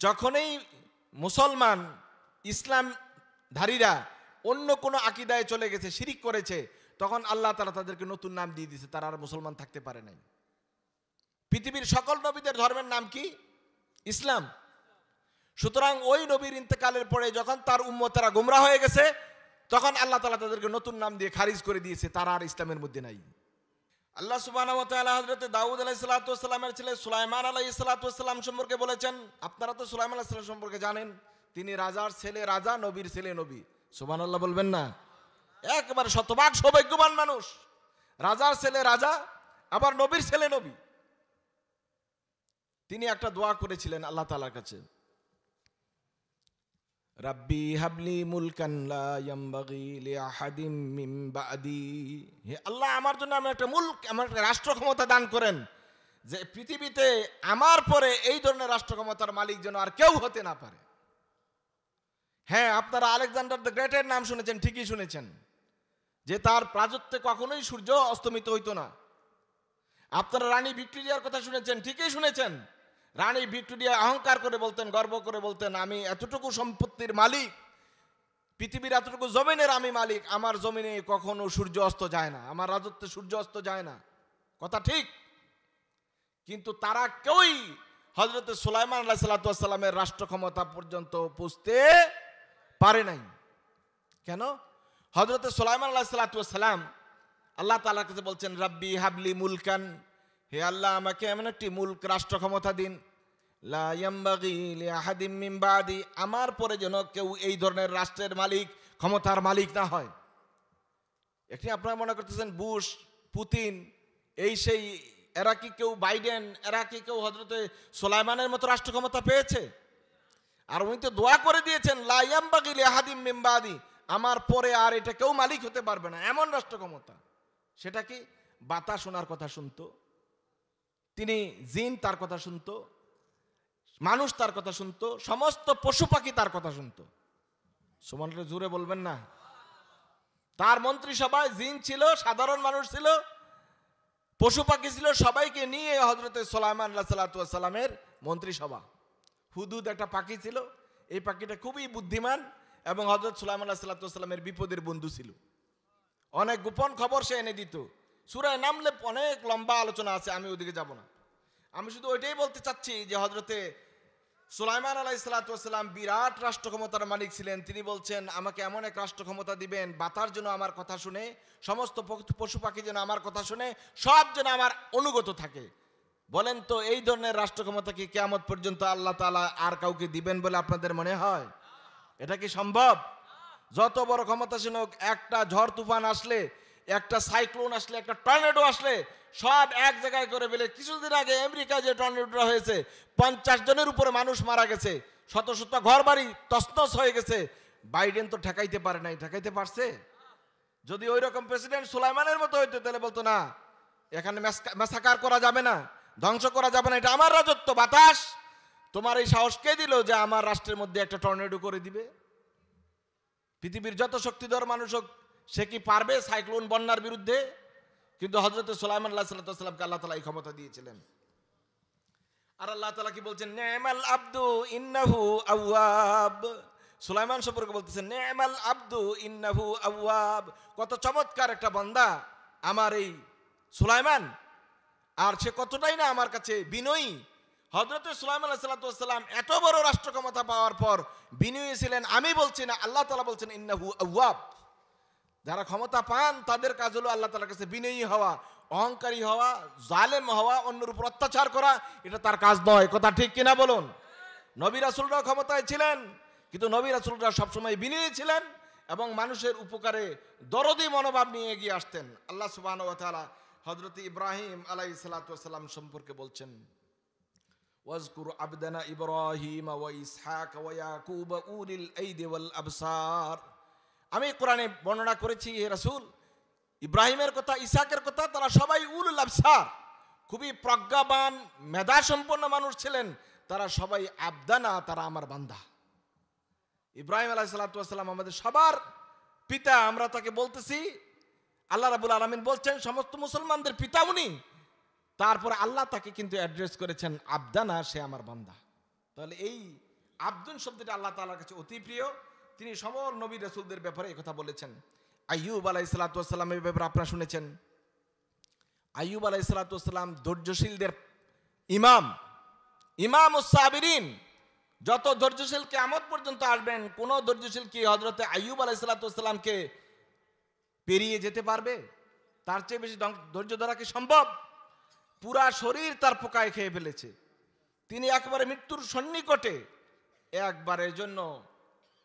যখনই মুসলমান ইসলামধারীরা অন্য কোনো আকীদায় চলে গেছে, শিরিক করেছে, তখন আল্লাহ তাআলা তাদেরকে নতুন নাম দিয়ে দিয়েছে, তারা আর মুসলমান থাকতে পারে নাই। পৃথিবীর সকল নবীদের ধর্মের নাম কি? ইসলাম। সুতরাং ওই নবীর ইন্তেকালের পরে যখন তার উম্মতেরা গোমরা হয়ে গেছে, তখন আল্লাহ তাআলা তাদেরকে নতুন নাম দিয়ে খারিজ করে দিয়েছে, তারা আর ইসলামের মধ্যে নাই। আল্লাহ সুবহানাহু ওয়া তাআলা হযরত দাউদ আলাইহিস সালাতু ওয়াস সালামের ছেলে সুলাইমান আলাইহিস সালাতু ওয়াস সালাম সম্পর্কে বলেছেন, আপনারা তো সুলাইমান আলাইহিস সালাম সম্পর্কে জানেন, তিনি রাজার ছেলে রাজা, নবীর ছেলে নবী। সুবহানাল্লাহ বলবেন না? একবার শতভাগ সৌভাগ্যবান মানুষ, রাজার ছেলে রাজা, আবার নবীর ছেলে নবী। তিনি একটা দোয়া করেছিলেন আল্লাহ তাআলার কাছে, রাব্বি হাবলি মুলকান লা ইয়ামবাগি লিআহাদিম মিন বাদি। হে আল্লাহ, আমার জন্য আমি একটা মুলক, আমার একটা রাষ্ট্র ক্ষমতা দান করেন, যে পৃথিবীতে আমার পরে এই ধরনের রাষ্ট্র ক্ষমতার মালিক যেন আর কেউ হতে না পারে। হ্যাঁ, আপনারা আলেকজান্ডার দ্য গ্রেটের নাম শুনেছেন, ঠিকই শুনেছেন, যে তার রাজত্বে কখনোই সূর্য অস্তমিত হইতো না। আপনারা রানী ভিক্টোরিয়ার কথা শুনেছেন, ঠিকই শুনেছেন। রানী ভিক্টোরিয়া অহংকার করে বলতেন, গর্ব করে বলতেন, আমি এতটুকু সম্পত্তির মালিক, পৃথিবীর এতটুকু জমিনের আমি মালিক, আমার জমিনে কখনো সূর্য অস্ত যায় না, আমার রাজত্বে সূর্য অস্ত যায় না। কথা ঠিক। কিন্তু তারা কেউই হযরত সুলাইমান আলাইহিস সালাতু ওয়াস সালামের রাষ্ট্র ক্ষমতা পর্যন্ত পৌঁছতে পারে নাই। কেন? হযরত সুলাইমান আলাইহিস সালাতু ওয়াস সালাম আল্লাহ তাআলার কাছে বলছেন, রাব্বি হাবলি মুলকান, হে আল্লাহ, আমাকে এমন একটি মুলক, রাষ্ট্র ক্ষমতা দিন, লা ইয়ামবাগি লিআহাদিম মিন বাদি, আমার পরে যেন কেউ এই ধরনের রাষ্ট্রের মালিক, ক্ষমতার মালিক না হয়। এখানে আপনারা মনে করতেছেন বুশ, পুতিন, এই সেই, এরা কি কেউ, বাইডেন, এরা কি কেউ হযরতে সুলাইমানের মতো রাষ্ট্র ক্ষমতা পেয়েছে? আর উনি তো দোয়া করে দিয়েছেন, লা ইয়ামবাগি লিআহাদিম মিন বাদি, আমার পরে আর এটা কেউ মালিক হতে পারবে না, এমন রাষ্ট্র ক্ষমতা। সেটা কি? বাতাস ওনার কথা শুনতো, তিনি জিন তার কথা শুনতো, মানুষ তার কথা শুনতো, সমস্ত পশু পাখি তার কথা শুনতো। সুবহানাল্লাহ জোরে বলবেন না? তার মন্ত্রিসভায় জিন ছিল, সাধারণ মানুষ ছিল, পশু পাখি ছিল, সবাইকে নিয়ে হযরতে সুলাইমান আলাইহিস সালাতু ওয়াস সালামের মন্ত্রিসভা। হুদুদ একটা পাখি ছিল, এই পাখিটা খুবই বুদ্ধিমান এবং হযরত সুলাইমান আলাইহিস সালাতু ওয়াস সালামের বিপদের বন্ধু ছিল। অনেক গোপন খবর সে এনে দিত। সূরায় নামলে অনেক লম্বা আলোচনা আছে, আমি ওদিকে যাব না। আমি শুধু ওইটাই বলতে চাচ্ছি যে হযরতে সুলাইমান আলাইহিস সালাতু ওয়াস সালাম বিরাট রাষ্ট্র ক্ষমতার মালিক ছিলেন। তিনি বলছেন, আমাকে এমন এক রাষ্ট্র ক্ষমতা দিবেন, বাতাস যেন আমার কথা শুনে, সমস্ত পশু পাখি যেন আমার কথা শুনে, সব যেন আমার অনুগত থাকে। বলেন তো, এই ধরনের রাষ্ট্র ক্ষমতা কি কিয়ামত পর্যন্ত আল্লাহ তাআলা আর কাউকে দিবেন বলে আপনাদের মনে হয়? এটা কি সম্ভব? যত বড় ক্ষমতাসীন হোক, একটা ঝড় তুফান আসলে, একটা সাইক্লোন আসলে, একটা টর্নেডো আসলে, সব এক জায়গায় করে ফেলে। কিছুদিন আগে আমেরিকায় যে টর্নেডোটা হয়েছে, 50 জনের উপরে মানুষ মারা গেছে, শত শত ঘর বাড়ি তছনছ হয়ে গেছে। বাইডেন তো ঠেকাইতে পারে নাই, ঠেকাইতে পারছে? যদি ওই রকম প্রেসিডেন্ট সুলাইমানের মতো হইতো, তাহলে বলতো না, এখানে ম্যাসাকার করা যাবে না, ধ্বংস করা যাবে না, এটা আমার রাজত্ব। বাতাস, তোমার এই সাহস কে দিল যে আমার রাষ্ট্রের মধ্যে একটা টর্নেডো করে দিবে? পৃথিবীর যত শক্তিধর মানুষ হোক, সে কি পারবে সাইক্লোন, বন্যার বিরুদ্ধে? কিন্তু হযরত সুলাইমান আলাইহিস সালামকে আল্লাহ তাআলা এই ক্ষমতা দিয়েছিলেন। আর আল্লাহ তাআলা কি বলছেন? নি'মাল আবদু ইন্নাহু আওয়াব। সুলাইমান সম্পর্কে বলতেছেন, নি'মাল আবদু ইন্নাহু আওয়াব, কত চমৎকার একটা বান্দা আমার এই সুলাইমান, আর সে কতটাই না আমার কাছে বিনয়ী। হযরত সুলাইমান আলাইহিস সালাম এত বড় রাষ্ট্র ক্ষমতা পাওয়ার পর বিনয়ী ছিলেন। আমি বলছি না, আল্লাহ তাআলা বলছেন ইন্নাহু আওয়াব। যারা ক্ষমতা পান তাদের কাজ হলো আল্লাহ তাআলার কাছে বিনয়ী হওয়া, অহংকারী হওয়া, জালেম হওয়া, অন্যের উপর অত্যাচার করা, এটা তার কাজ নয়। কথা ঠিক কিনা বলুন? নবী রাসূলরা ক্ষমতায় ছিলেন, কিন্তু নবী রাসূলরা সবসময় বিনয়ী ছিলেন এবং মানুষের উপকারে দরদি মনোভাব নিয়ে এগিয়ে আসতেন। আল্লাহ সুবহানাহু ওয়া তাআলা হযরত ইব্রাহিম আলাইহিস সালাতু ওয়াস সালাম সম্পর্কে বলছেন, ওয়াজকুর আবদানা ইব্রাহিম ওয়া ইসহাক ওয়া ইয়াকুব উলিল আইদি ওয়াল আবসার। আমি কোরআনে বর্ণনা করেছি হে রাসূল, ইব্রাহিমের কথা, ইসহাকের কথা, তারা সবাই উলুল আবসার, খুবই প্রজ্ঞাবান, মেধা সম্পন্ন মানুষ ছিলেন। তারা সবাই আবদানা, তারা আমার বান্দা। ইব্রাহিম আলাইহিস সালাতু ওয়াস সালাম আমাদের সবার পিতা, আমরা তাকে বলতেছি, আল্লাহ রাব্বুল আলামিন বলছেন সমস্ত মুসলমানদের পিতা উনি। তারপরে আল্লাহ তাকে কিন্তু অ্যাড্রেস করেছেন আবদানা, সে আমার বান্দা। তাহলে এই আব্দুন শব্দটা আল্লাহ তাআলার কাছে অতি প্রিয়। তিনি সমল নবী রাসূলদের ব্যাপারে এই কথা বলেছেন। আইয়ুব আলাইহিস সালাতু ওয়াস সালামের ব্যাপারে আপনারা শুনেছেন। আইয়ুব আলাইহিস সালাতু ওয়াস সালাম ধৈর্যশীলদের ইমামুস সাবিরিন। যত ধৈর্যশীল কিয়ামত পর্যন্ত আসবেন, কোন ধৈর্যশীল কি হযরতে আইয়ুব আলাইহিস সালাতু ওয়াস সালামকে পেরিয়ে যেতে পারবে? তার চেয়ে বেশি ধৈর্য ধরা কি সম্ভব? পুরা শরীর তার পোকায় খেয়ে ফেলেছে, তিনি একেবারে মৃত্যুর সন্নিকটে। একবারের জন্য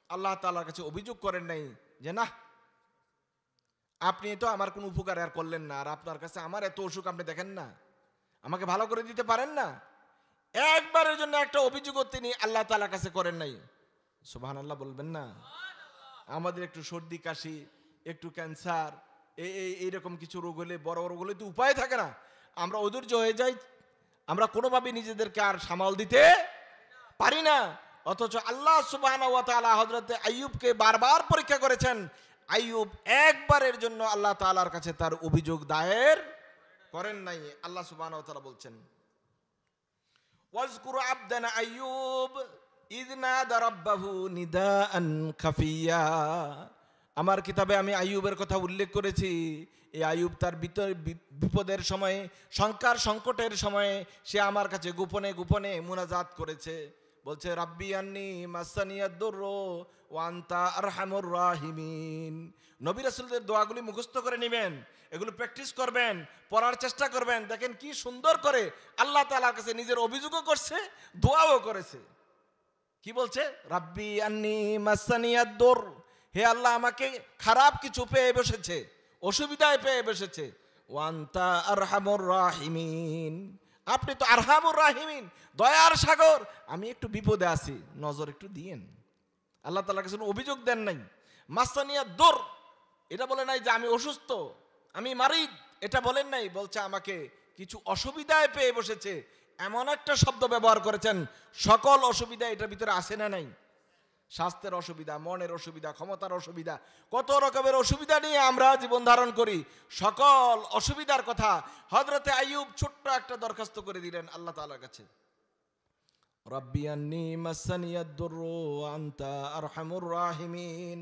আল্লাহ তাআলার কাছে অভিযোগ করেন নাই যে না, আপনি তো আমার কোনো উপকার আর করলেন না, আর আপনার কাছে আমার এত অসুখ আপনি দেখেন না, আমাকে ভালো করে দিতে পারেন না। একবারের জন্য একটা অভিযোগও তিনি আল্লাহ তাআলার কাছে করেন নাই। সুবহানাল্লাহ বলবেন না? আমাদের একটু সর্দি কাশি, একটু ক্যান্সার, এইরকম কিছু রোগ হলে, বড় বড় রোগ হলে তো উপায় থাকে না, আমরা অধৈর্য হয়ে যাই, আমরা কোনোভাবে নিজেদেরকে আর সামাল দিতে পারি না। অথচ আল্লাহ সুবহানাহু ওয়া তাআলা হযরতে আইয়ুবকে বারবার পরীক্ষা করেছেন। আইয়ুব একবারের জন্য আল্লাহ তাআলার কাছে তার অভিযোগ দায়ের করেন নাই। আল্লাহ সুবহানাহু ওয়া তাআলা বলছেন, ওয়াজকুর আবদানা আইয়ুব ইয নাদা রাব্বাহু নিদাআন খাফিয়া। আমার কিতাবে আমি আইয়ুবের কথা উল্লেখ করেছি। এই আইয়ুব তার বিপদের সময়ে, সংকট সংকটের সময়ে সে আমার কাছে গোপনে গোপনে মুনাজাত করেছে। বলছে রাব্বি আন্নি মাসানিয়াদ দুররু ওয়া আনতা আরহামুর রাহিমিন। নবী রাসূলদের দোয়াগুলি মুখস্থ করে নেবেন, এগুলো প্র্যাকটিস করবেন, পড়ার চেষ্টা করবেন। দেখেন কি সুন্দর করে আল্লাহ তাআলার কাছে নিজের অভিযোগও করছে, দোয়াও করেছে। কি বলছে? রাব্বি আন্নি মাসানিয়াদ দুর, হে আল্লাহ আমাকে খারাপ কিছু পেয়ে বসেছে, অসুবিধায় পেয়ে বসেছে। ওয়া আনতা আরহামুর রাহিমিন, আপনি তো আরহামুর রাহিমিন, দয়ার সাগর, আমি একটু বিপদে আছি, নজর একটু দিয়েন। আল্লাহ তাআলার কাছে অভিযোগ দেন নাই। মাসানিয়া দুর, এটা বলে নাই যে আমি অসুস্থ, আমি মারিদ, এটা বলেন নাই। বলছে আমাকে কিছু অসুবিধায় পেয়ে বসেছে, এমন একটা শব্দ ব্যবহার করেছেন। সকল অসুবিধা এটার ভিতরে আসে না নাই? স্বাস্থ্যের অসুবিধা, মনের অসুবিধা, ক্ষমতার অসুবিধা, কত রকমের অসুবিধা নিয়ে আমরা জীবন ধারণ করি। সকল অসুবিধার কথা হযরতে আইয়ুব ছোট্ট একটা দরখাস্ত করে দিলেন আল্লাহ তাআলার কাছে। রাব্বি আন্নি মাসানিয়াদ দুররু ওয়া আনতা আরহামুর রাহিমিন।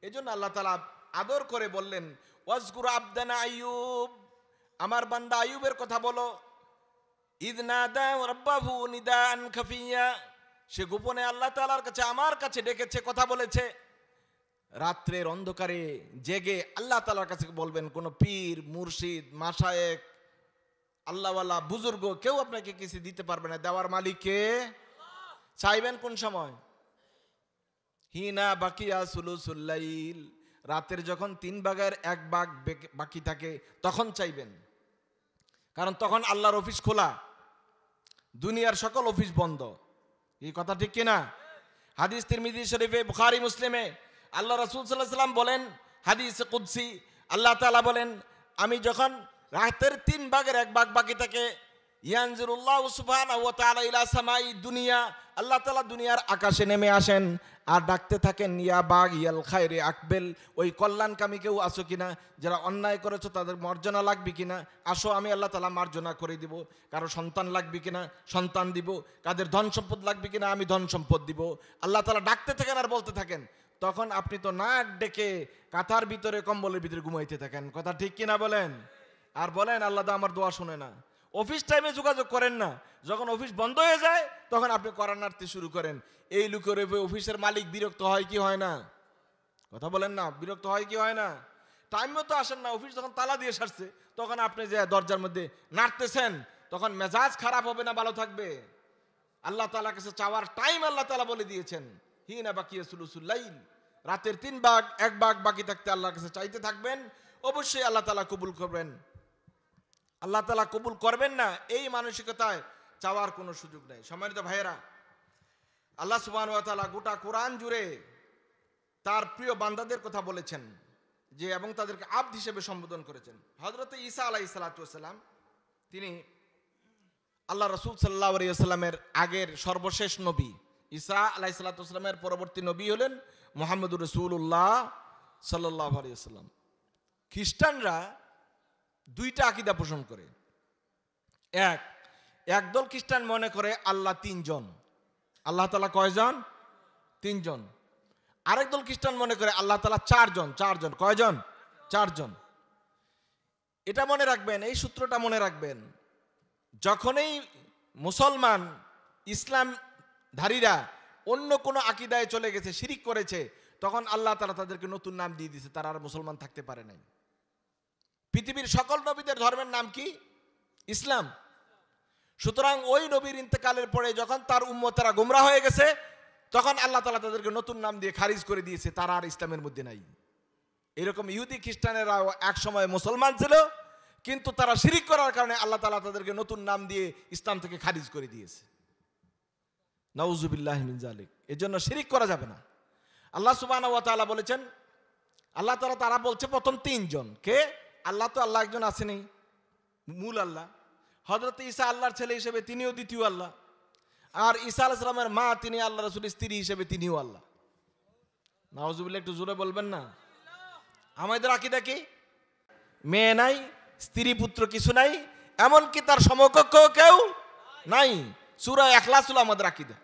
এজন্য আল্লাহ তাআলা আদর করে বললেন, ওয়াজকুর আবদানা আইয়ুব, আমার বান্দা আইয়ুবের কথা বলো। ইয নাদা রাব্বাহু নিদাআন খাফিয়া, সে গোপনে আল্লাহ তাআলার কাছে, আমার কাছে ডেকেছে, কথা বলেছে। রাত্রের অন্ধকারে জেগে আল্লাহ তাআলার কাছে বলবেন। কোন পীর, মুর্শিদ, মাশায়েখ, আল্লাহওয়ালা, বুজুর্গ কেউ আপনাকে কিছু দিতে পারবে না, দেওয়ার মালিক কে? চাইবেন কোন সময়? হিনা বাকিয়া সুলুসুল লাইল, রাতের যখন 3 ভাগের 1 ভাগ বাকি থাকে তখন চাইবেন। কারণ তখন আল্লাহর অফিস খোলা, দুনিয়ার সকল অফিস বন্ধ। এই কথা ঠিক কিনা? হাদিস তিরমিজি শরীফে, বুখারী মুসলিমে আল্লাহ রাসূল সাল্লাল্লাহু আলাইহি ওয়াসাল্লাম বলেন, হাদিসে কুদসি, আল্লাহ তাআলা বলেন, আমি যখন রাতের 3 ভাগের 1 ভাগ বাকি থাকে, ইয়ানজিরুল্লাহু সুবহানাহু ওয়া তাআলা ইলা সামাই দুনিয়া, আল্লাহ তাআলা দুনিয়ার আকাশে নেমে আসেন আর ডাকতে থাকেন, ইয়া বাগিয়াল খায়রে আকবেল, ওই কল্যাণকামী কেউ আসো কিনা, যারা অন্যায় করেছো তাদের মার্জনা লাগবে কিনা, আসো আমি আল্লাহ তাআলা মার্জনা করে দিব। কারো সন্তান লাগবে কিনা, সন্তান দিব। কাদের ধন সম্পদ লাগবে কিনা, আমি ধন সম্পদ দিব। আল্লাহ তাআলা ডাকতে থাকেন আর বলতে থাকেন। তখন আপনি তো নাক ডেকে কাঁথার ভিতরে, কম্বলের ভিতরে ঘুমাইতে থাকেন। কথা ঠিক কিনা বলেন? আর বলেন আল্লাহ তো আমার দোয়া শুনে না। অফিস টাইমে যোগাযোগ করেন না, যখন অফিস বন্ধ হয়ে যায় তখন আপনি কোরআন নাড়তে শুরু করেন। এই লোকের অফিসের মালিক বিরক্ত হয় কি হয় না? কথা বলেন না, বিরক্ত হয় কি হয় না? টাইম মতো আসেন না, অফিস যখন তালা দিয়ে সারছে তখন আপনি যে দরজার মধ্যে নাড়তেছেন, তখন মেজাজ খারাপ হবে না ভালো থাকবে? আল্লাহ তাআলার কাছে চাওয়ার টাইম আল্লাহ তাআলা বলে দিয়েছেন, হিনা বাকিয়া সুলুসুল লাইল, রাতের 3 ভাগ 1 ভাগ বাকি থাকতে আল্লাহর কাছে চাইতে থাকবেন। অবশ্যই আল্লাহ তাআলা কবুল করবেন। আল্লাহ তাআলা কবুল করবেন না এই মানসিকতায় চাওয়ার কোনো সুযোগ নেই। সম্মানিত ভাইয়েরা, আল্লাহ সুবহানাহু ওয়া তাআলা গোটা কোরআন জুড়ে তার প্রিয় বান্দাদের কথা বলেছেন যে, এবং তাদেরকে আব্দ হিসেবে সম্বোধন করেছেন। হযরতে ঈসা আলাইহিস সালাতু ওয়াস সালাম, তিনি আল্লাহ রাসূল সাল্লাল্লাহু আলাইহি ওয়াসাল্লামের আগের সর্বশেষ নবী। ঈসা আলাইহিস সালাতু ওয়াস সালামের পরবর্তী নবী হলেন মুহাম্মদুর রাসূলুল্লাহ সাল্লাল্লাহু আলাইহি ওয়াসাল্লাম। খ্রিস্টানরা 2টা আকীদা পোষণ করে। একদল খ্রিস্টান মনে করে আল্লাহ 3 জন। আল্লাহ তাআলা কয়জন? তিনজন। আরেক দল খ্রিস্টান মনে করে আল্লাহ তাআলা চারজন। চারজন কয়জন? চারজন। এটা মনে রাখবেন, এই সূত্রটা মনে রাখবেন, যখনই মুসলমান ইসলামধারীরা অন্য কোনো আকীদায় চলে গেছে, শিরিক করেছে, তখন আল্লাহ তাআলা তাদেরকে নতুন নাম দিয়ে দিয়েছে, তারা আর মুসলমান থাকতে পারে নাই। পৃথিবীর সকল নবীদের ধর্মের নাম কি? ইসলাম। সুতরাং ওই নবীর ইন্তেকালের পরে যখন তার উম্মতেরা গোমরা হয়ে গেছে, তখন আল্লাহ তাআলা তাদেরকে নতুন নাম দিয়ে খারিজ করে দিয়েছে, তারা আর ইসলামের মধ্যে নাই। এরকম ইহুদি খ্রিস্টানেরাও এক সময় মুসলমান ছিল, কিন্তু তারা শিরিক করার কারণে আল্লাহ তাআলা তাদেরকে নতুন নাম দিয়ে ইসলাম থেকে খারিজ করে দিয়েছে। নাউজুবিল্লাহি মিন যালিক। এজন্য শিরিক করা যাবে না। আল্লাহ সুবহানাহু ওয়া তাআলা বলেছেন, আল্লাহ তাআলা তারা বলছে প্রথম তিনজন কে? আল্লাহ তো আল্লাহ একজন আছেনই, মূল আল্লাহ। হযরত ঈসা আল্লাহর ছেলে হিসেবে তিনিও দ্বিতীয় আল্লাহ। আর ঈসা আলাইহিস সালামের মা, তিনি আল্লাহ রাসূলের স্ত্রী হিসেবে তিনিও আল্লাহ। নাউজুবিল্লাহ, একটু জোরে বলবেন না? আমাদের আকীদা কি? মেয়ে নাই, স্ত্রী পুত্র কিছু নাই, এমনকি তার সমকক্ষ কেউ নাই। সূরা ইখলাস হলো আমাদের আকীদা।